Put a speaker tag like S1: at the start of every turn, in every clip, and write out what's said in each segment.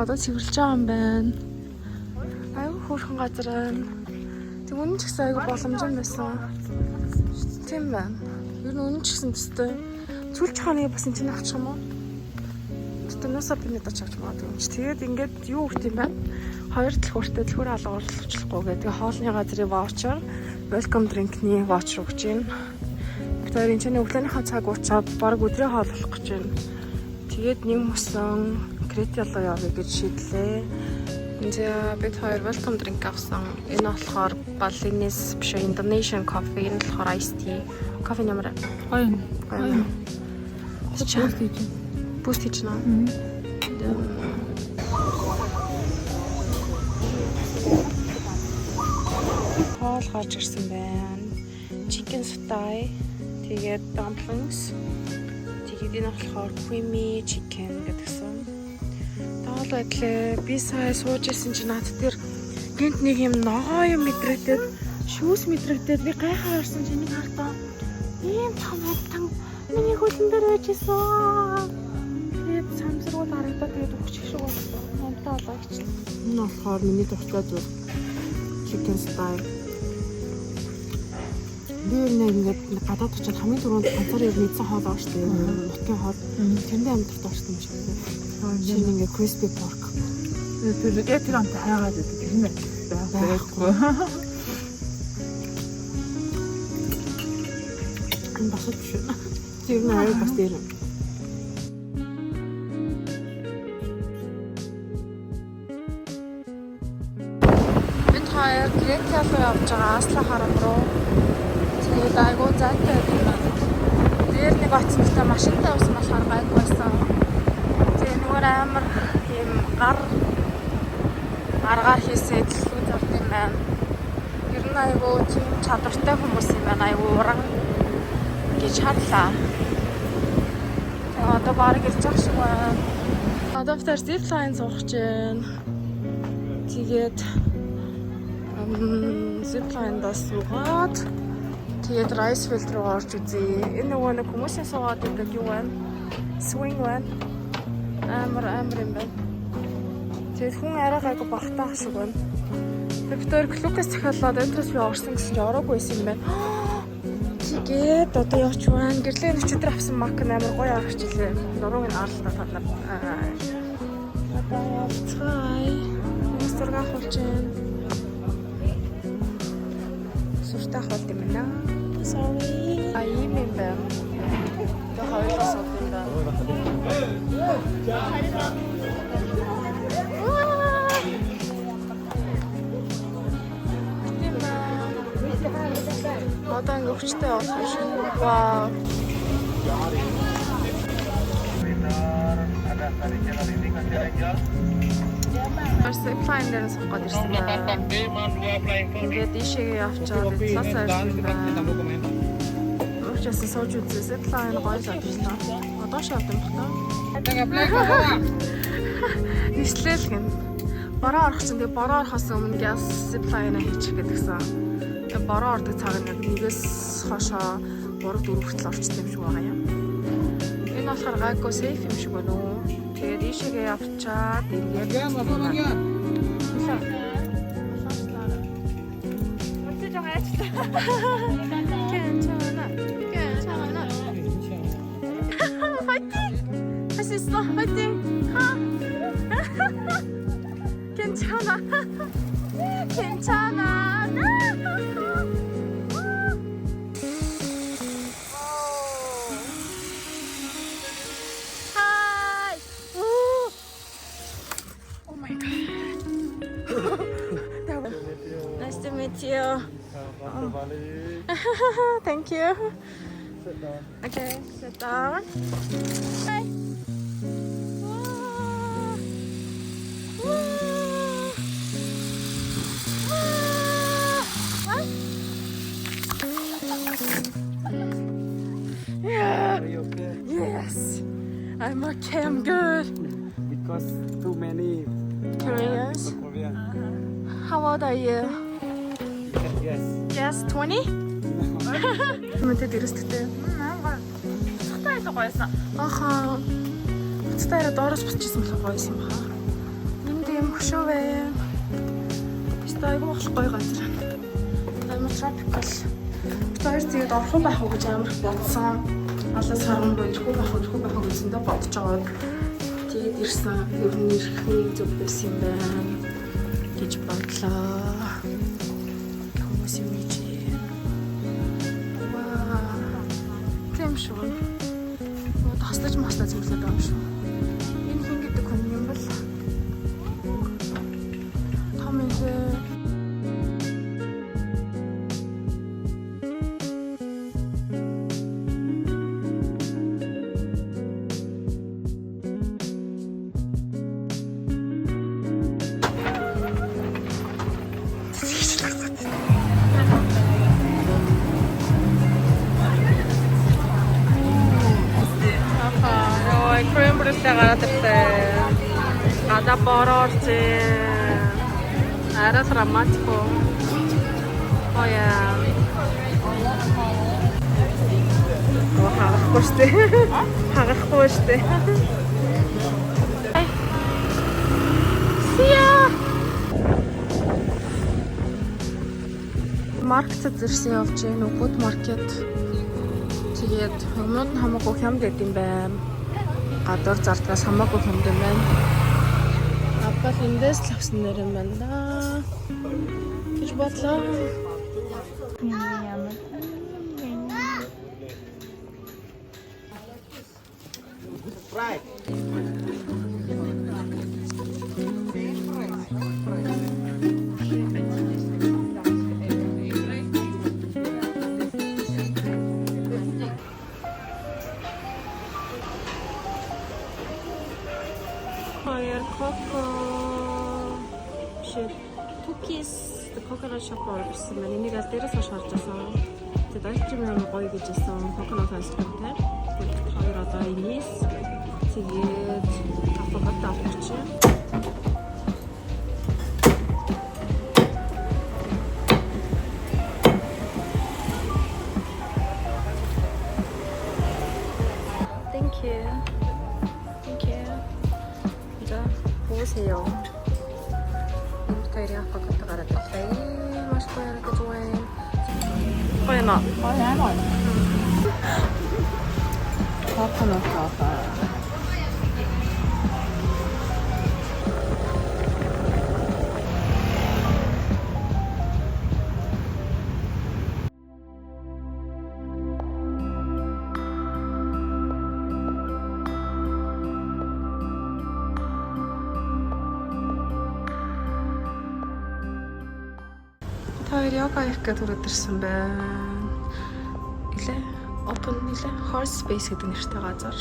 S1: одоо цэвэрлж байгаа юм байна. Аюу хөөрхөн газар байна. Тэг үнэн ч гэсэн аюу боломжтой байсан. Тийм байна. Ер нь үнэн ч гэсэн төстэй. Цүлж хааны бас энэ чинь авчих юм уу? Тэнэсээ бинэд очиж магадгүй юм чи. Тэгээд ингээд юу гэх юм байна? 2 дэлгүүртэй дэлгүүр алга уучлахгүй гэдэг хоолны газрын ваучер, welcome drink-ний ваучер өгч байна. Тэгэхээр энэ чинь өглөөнийхөө цаг уучаад баг өдрийн хоол болох гэж байна. Тэгээд нэг мөсөн Крети руу явъя гэж шийдлээ. За бид хоёр welcome drink авсан. Энэ болохоор Balinese биш Indonesian coffee, энэ болохоор iced tea. Кофе нэмэр.
S2: Гоё.
S1: Boost хийж наа. Хоол гарч ирсэн байна. Chicken satay, тэгээд dumplings. Тэгээд энэ болохоор creamy chicken гэдгсэн. Таал байдлаа би сая сууж исэн чи над дээр гинт нэг юм ногоо юм мэдрэгдээд, шүүс мэдрэгдээд би гайхаа харсан чи нэг хартаа. Ийм том хатан миний хөлн дээр байж исэн. Самсрууд харагдаад тэгээд өгчих шиг болсон. Амтаа олоо гэж. Энэ болохоор миний дуртай зүйл chicken style. Би ингээд гадаад очиод хамгийн түрүүнд ганцаар яг мэдсэн хоол аа штэ. Нутгийн хоол. Тэрэндээ амттай орсон юм шиг байна. Шинэ ингээд crispy pork.
S2: Тэр амт хайгаад байдаг. Тэр нь байхгүй.
S1: Энэ бас биш. Тэр нь аяа бас дээр. Крети руу явж байгаа Аслан харам руу. Тэгээд айгуу зайтай байдаг. Дээр нэг оцсонтой машинтай уусан болохоор гайгүй байсан. Тэгээд нөгөө амар юм гаргаар хийсэн дэлгүүр зард юм байна. Ер нь айгуу тийм чадвартай хүмүүс юм байна. Айгуу уран гэж харлаа. Тэгээд одоо баг ирж байгаа шиг байна. Одоо бид zip line суух гэж байна. Тэгээд zipline-даас суугаад тэгээд rice field руу орж үзье. Энэ нөгөө нэг хүмүүсийн суугаад ингээд юу байна? Swing байна. Амар юм байна. Тэгээд хүн арай гайгүй багтаах шиг байна. Виктор Клукас захиалаад энэс би орсон гэсэн чинь ороогүй байсан юм байна. Тэгээд одоо явж байна. Гэрлээ өчигдөр авсан мак амар гоё авч илээ. Нурууг нь аарлаа тань. Одоо явцгаая. Мистер гахуулж байна. Суртах болт юм байна. Sorry. Ийм юм байна. Тэ хоёрос болт юм байна. Одоо ингэ өвчтэй болох юм шиг. Вау. Zipline дээр суугаад ирсэн байна. Ингээд ишээгээ явчаад цаасаа ирсэн байна. Өөрчөөс сууж үзээ. Zipline гоё санагдсан. Одоо шууд юм бахта. Нислэл гэн. Бороо орох чинь тэгээ бороо орохоос өмнө газ zipline хийчих гэдгсэн. Тэгээ бороо ордог цаг нь нэгээс хошоо 3-4 хүртэл орчтой юм шиг байгаа юм. Энэ болохоор гайгүй safe юм шиг байна уу? Тэгээд ишээгээ явчаад ирээд 괜찮아. 화이팅! 할 수 있어. 화이팅! 괜찮아. 괜찮아. 하이. Oh my god. Nice to meet you. Thank you.
S2: Sit down.
S1: Okay, sit down. Hi. Yeah.
S2: Are you okay?
S1: Yes. I'm okay. I'm good.
S2: Because too many
S1: Koreans.
S2: Korean.
S1: How old are you?
S2: Yes.
S1: Yes, 20? Мэдээд ирсдэгтэй. Цогтой байсан гоёсан. Ахаа. Цогтой доороос бутчихсан болох гоёсан баха. Тийм хөшөө байна. Бистэ айгүй гоё газар. Амар tropical. Бистэ тэгээд орох байх уу гэж амар бодсон. Алаас харан боёхгүй байх уу гэсэндээ бодож аваад тэгээд ирсэн. Ер нь ирэхний зөв байсан юм байна гэж бодлоо. Хүмүүс юм чи. Ваа. Тийм шүү. Таслаж зүйлээ байгаа юм шүү. Энэ хин гэдэг хүн юм бол том юм. Гараад ирсэн. Гадаа борорч. Арас романтико. Oh yeah. Хагарахгүй штэ. Сия. Маркет зэрсэн явж гин үгүүд маркет. Тэгээд өмнөд нь хамаагүй хямд байд юм байна. Гадуур зардгаас хамаагүй хэмд юм байна. Аппал эндээс л авсан нэр юм байна да. Гэж бодлоо. Cookies, the coconut shop орсон байна. Энийг аль дээрээс хойш харж байсан. Тэгээд альчим юм гоё гэж хэлсэн. Coconut ice cream-тэй. Тэгээд хоёр одоо энэс тэгээд авокадо авчихсан. Thank you. 이제 보세요. Тэрийг авокадо гараад ирлээ. Маш гоё харагдаж байна. Гоё нэ. Coconut coffee. Хоёр йога хийх гэж төрөд ирсэн байна. Илээ open нэлээ horse space гэдэг нэртэй газар.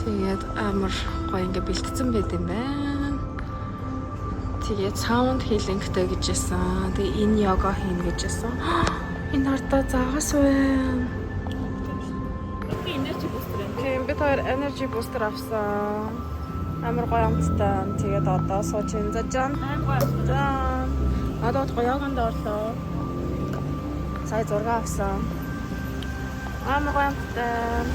S1: Тэгээд амар гоё ингээ бэлтгэсэн байт юм байна. Тэгээд sound healing-тэй гэжсэн. Тэгээд энэ йога хийн гэжсэн. Энэ хартаа заагаас байна. Energy booster. Тийм бид хоёр energy booster авсан. Амар гоё амттай. Тэгээд одоо сууж ин за жан. Одоо гоёгонд орлоо. Сая 6 авсан. Амар гоё амттай.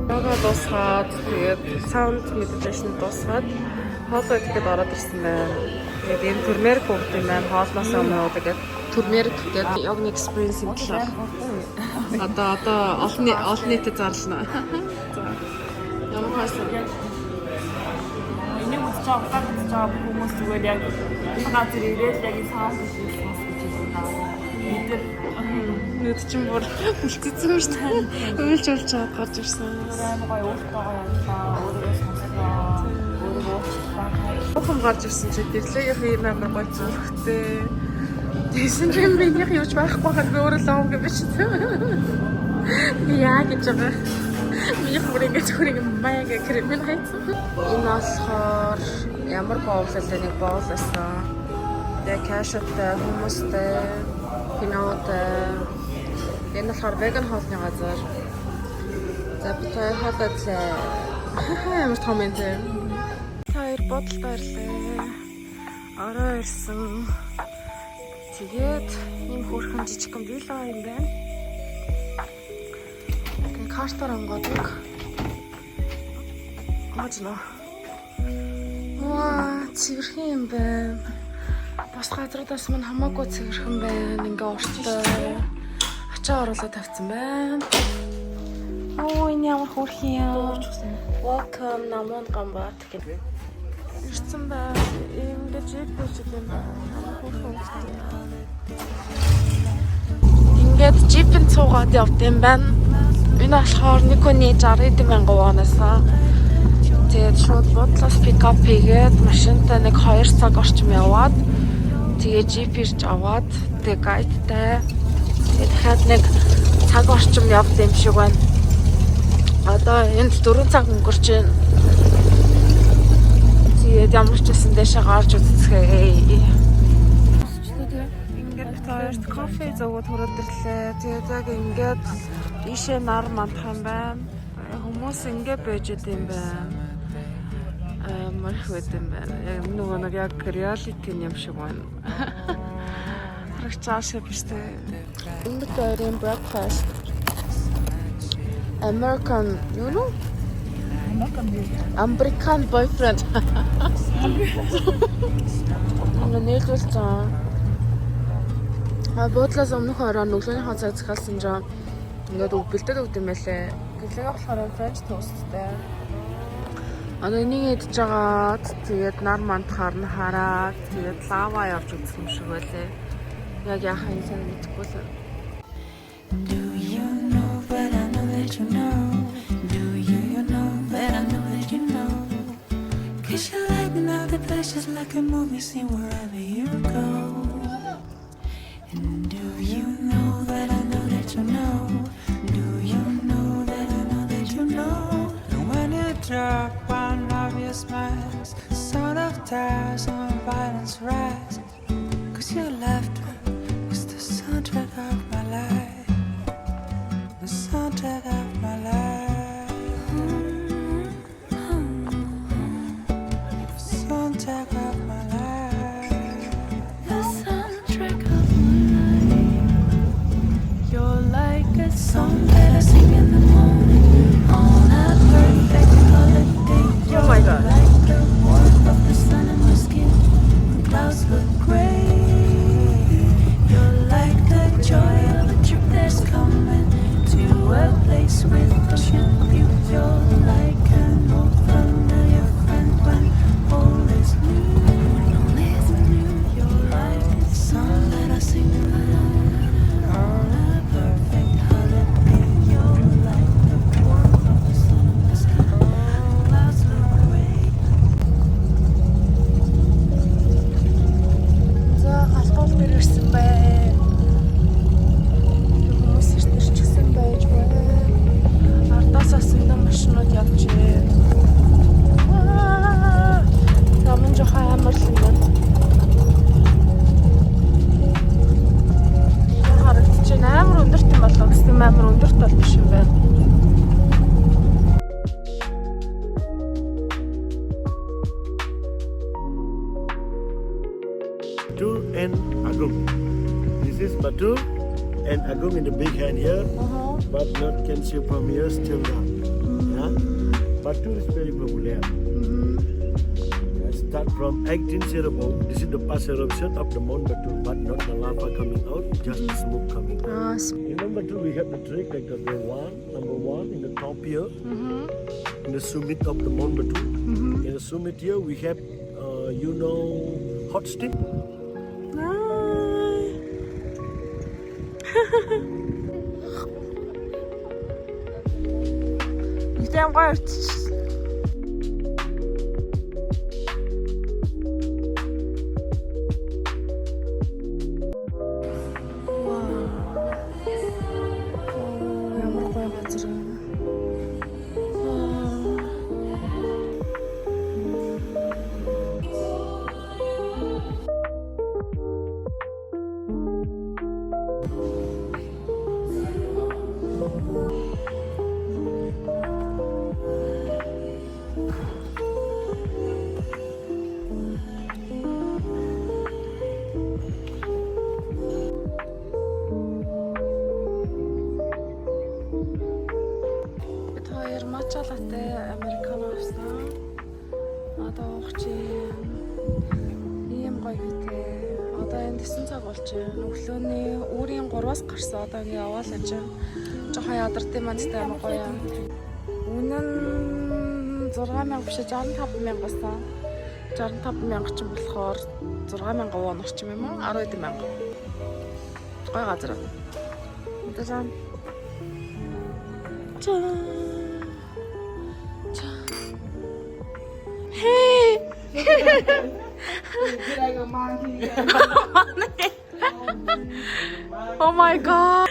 S1: Йога дуусгаад тэгээд sound meditation дуусгаад хоолой идэхэд ороод ирсэн байна. Тэгээд энэ турмерик бүгд юм байна. Хоолноос өмнө тэгээд турмерик гэдэг йогны experience юм талаар. Одоо олон нийтэд зарлана. За. Ямар хаасан?
S2: Энийг үзэж байгаа хүмүүс зүгээр яг энэ газар ирээд яг энэ sound хийх гэж байна. Бид
S1: Нүд чинь бүр үлцсэн юм шүү дээ. Уйлж чаад гарч ирсэн.
S2: амар гоё өөртөө явлаа. Өөрөө сонслоо. Өөрөө
S1: Ухам гарч ирсэн чи дэрлэгийн амар гоё зүрхтэй. Тэсэн чинь минийх юуч байхгүй хад би өөрөө лав гэж биш. Яа гэж байгаа. Миний хүрээгээ зүгээр маяг кремэл хайцсан. Энэ болохоор ямар боолтой нэг боол байсан. Тэгээ каштай хүмүүстэй пиноотой. Энэ болохоор веган хоолны газар. За би тэр хатадлаа. Ямар том юм те. Хоёр бодолтой ирлээ. Ороо ирсэн. Тэгээд ийм хөөрхөн жижигхэн вилла юм байна. Тэгээд картаар онгодог. Ажна. Ваа, цэвэрхэн юм байна. Бас газруудаас мань хамаагүй цэвэрхэн байна. Ингээ урттай ачаа оруулаад тавьсан байна. Оо, энэ ямар хөөрхөн юм. Welcome намон гамбат гэх. Ирсэн бай. Ингээ жиг бийж юм байна. Ингээд жипэн цуугаад явд юм байна. Энэ болохоор нэг хүний 60,000 воносоо. Тэгээд шууд бодлоос пикап хийгээд машинтай нэг 2 цаг орчим яваад тэгээд жип ирж аваад тэгээд гайдтай тэгээд дахиад нэг цаг орчим явд юм шиг байна. Одоо энд 4 цаг өнгөрч байна. Тэгээд ямар ч гэсэн дэшээ гарч үзцгээе. Ингээд хоёрт кофе зөөгөө төрөд ирлээ. Тэгээд яг ингээд ийшээ нар мандах юм байна. Хүмүүс ингээд байж идэм байна. Марх байт юм байна. Яг нөгөө нэг яг reality юм шиг байна. Харагчааш биштэй. Өнөөдрийн breakfast. American, you know? American boyfriend. Нэлүүлсэн. Бодлоос өмнөх ороо нүглэний цаг захиалсан жаа. Ингээд бэлдээд өгд юм байлээ. Гэвлээ болохоор French toastтэй. Одоо энийг идж жагаад тэгээд нар мандахаар нь хараад тэгээд лава явж үзэх юм шиг байлээ. Яг яах юм сайн мэдэхгүй л.
S3: Do you know but I know that you know. Do you know but I know that you know. 'Cause you like me now, the place is like a movie scene wherever you go. And do you know that I know that you know. Do you know that I know that you know. And when you drop one of your smiles, the sound of tears and violence rise. 'Cause your laughter is the soundtrack of my life. The soundtrack of my life. The soundtrack of my life. The soundtrack of my life. You're like a song that I sing in the morning on a perfect holiday.
S1: Oh my God.
S3: Like the warmth of the sun in my skin. The clouds look gray. You're like the joy of a trip that's coming to a place with ocean view. You're like an old familiar friend when all is new. All is new. You're like a song that I sing alone on a perfect holiday. You're like the warmth of the sun in my skin. Clouds look gray.
S1: За галбал дээр ирсэн бай. Хүмүүс ирсэн байж байна. Ардаас асында машинууд явж байна. Таман жоохон амар л юм байна. Харагдчихээн амар өндөрт юм болоо гэсэн амар өндөрт бол биш юм байна.
S4: Batu and Agung. This is Batu and Agung in the big hand here, but not can see from here still now. Yeah? Batu is very popular. Start from 1804. This is the past eruption of the Mount Batu, but not the lava coming out, just the smoke coming out. In number 2, we have the trick like the number one in the top here, in the summit of the Mount Batu. In the summit here, we have, hot stick.
S1: Ilten гоё уртч. Ямар гоё газар юм. хоёр матча латте американо авсан. Одоо уух чинь ийм гоё битэй. Одоо энэ 9 цаг болж байна. Өглөөний өөрийн 3-аас гарсан. Одоо ингэ яваал аж. Жохоо ядартай мандтай амар гоё. Үнэн 6,000 биш 65,000 басан. 65,000 ч болохоор 6,000 вон орчим юм уу? 12,000. Гоё газар. Тэжан. Hey. Oh my god.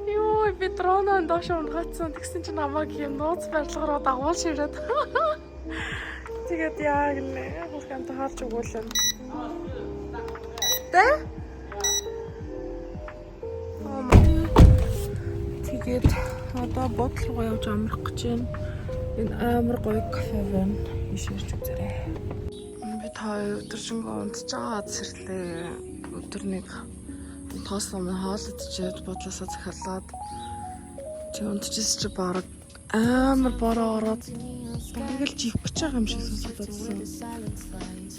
S1: Юу би дроноо доош унгацсан. Тэгсэн чинь намайг юм нууц барилгаар дагуул ширээд. Тэгээд яг нэ хурцанд харж өгүүлэн. Тэ? Тэгээд одоо бодол руу явж амрах гэж байна. Энэ амар гоё кафе байна. Ишэрч үзээрэй. Би та өдөржингөө унтж байгаа зэрлээ. Өдөр нэг тоос юм хаалдчихэд бодлосоо захиалаад чи унтчихс чи баг амар бороо ороод бараг л жих гэж байгаа юм шиг сонсогдсон.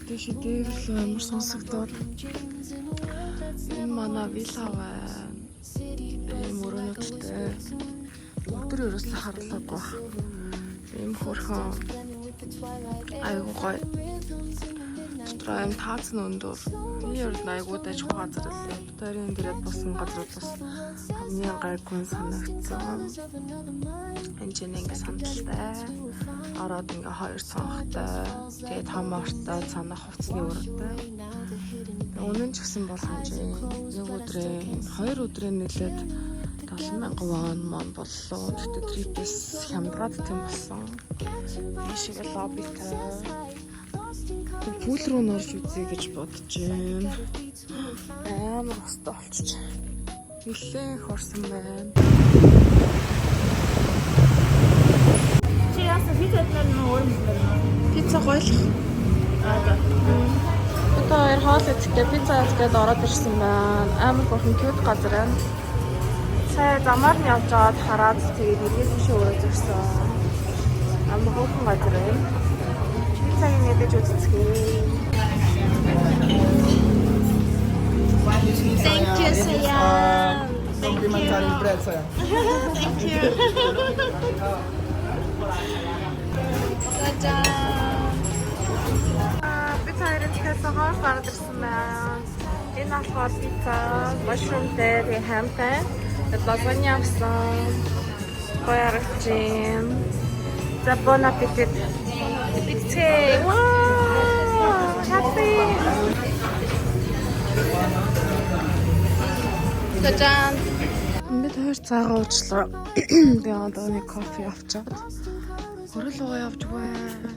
S1: Тэши дээрлээ амар сонсогдоод энэ манай вилла байна. Мөрөнөттэй өдөр ерөөсөө харлаагүй. Ийм хөрхөн айгуу гоё. Дотор аим таацны өндөр. Ер нь айгуу дэж газар лээ. Дөрийн дээрээ босон газрууд бас хамгийн гайгүй санагдсан. Энэчэн ингээ сандалтай. Ороод ингээ хоёр цонхтой. Тэгээд хамаартай цанах хувцсны өрөөтэй. Үнэн ч гэсэн боломжтой. Нэг өдрөө 2 өдрөө нэлээд 70,000 вон мон боллоо. Тэгтээ трипээс хямдраад тийм болсон. Ийшээ лоббитай. Пүүл рүү норж үзье гэж бодож байна. Амар хөстэй болчих. Нилээн хорсон байна.
S2: Чи яасан пиццад нэр өөр юм байна.
S1: Пицца гоёлох. Одоо хоёр хоол идэхдээ пицца идгээд ороод ирсэн байна. Амар гурван cute газар байна. Сая замаар нь явж аваад хараад тэгээд ирээс биш өөрөө зөрсөн. Амар гурван газар байна. Пиццагийн мэдээж үзцгээе.
S5: Thank you, Saya.
S6: Complimentary bread, Saya.
S5: Thank you.
S1: Пицца хэрэглээс хоор гараад ирсэн байна. Энэ болохоор пицца, mushroomтэй, хамтай, лазанья авсан. Гоё аргачин. За bon appetit. Пицце. Wow! Happy. Тэжан. Бид хоёр цаагаа уучлаа. Би одоо нэг кофе авчаад хөрөл руу явж байна.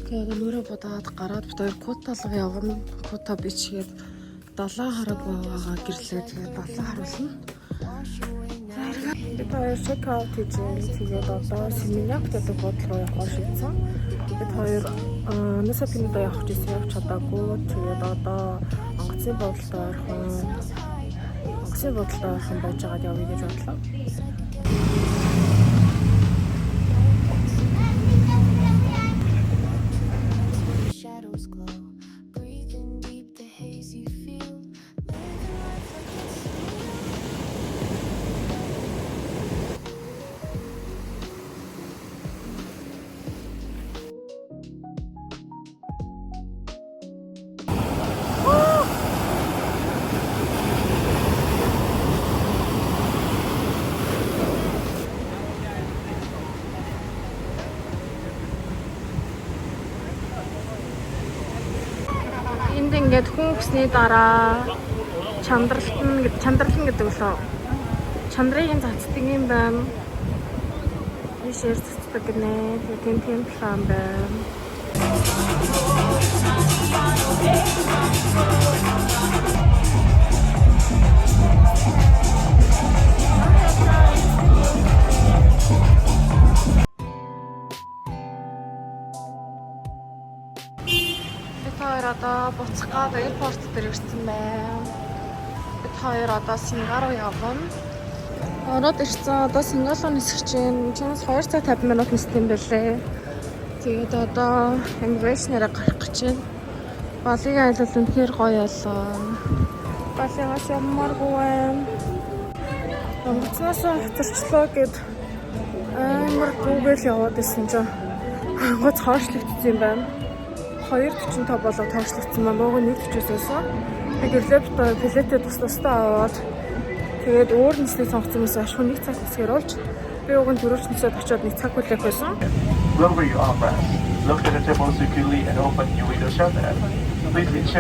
S1: Тэгээд нөрөө бодоод гараад бид хоёр Кута руу явна. Кута бичгээд 70 хараг байгаа гэрлээ. Тэгээд 70 харуулна. Бид хоёр check out хийж тэгээд одоо Семинак гэдэг бодол руу явах шийдсэн. Бид хоёр Нуса Пиндо явах гэсэн явж чадаагүй. Тэгээд одоо онгоцны бодолд орхон байж байгаад явъя гэж бодлоо.
S3: Shadows glow, breathing deep the haze you feel.
S1: Энд ингээд хүн өснний дараа чандралтан гэдэг лөө. Чандрын цацдаг юм байна. Ишээр цацдаг гинэ. Тийм план байна. Бид хоёр одоо буцах Airport дээр ирсэн байна. Бид хоёр одоо Сингапур руу явна. Ороод ирсэн. Одоо Сингапур нисэх чинь чинээс 2 цаг 50 минут нисэх юм байлээ. Тэгээд одоо immigration-аараа гарах гэж байна. Балигийн аялал үнэхээр гоё яллаа. Балигаас ямаргүй байна. Онгоцноос хоцорчлоо гэд амар гүүгээл яваад исэн чинь онгоц хоошлогдсон юм байна. 2.45 болоо тоошлогдсон маань бууг 1.40-өөс. Би гэрлээ билетээ тусдаа аваад тэгээд өөр нислийг сонгосон юмсаа шууд 1 цаг хэсгээр олж би уг нь дөрөвч нисээд очиод 1 цаг хүлээх байсан.
S7: Lower your armrest. Look to the table securely and open your window shutter. Please ensure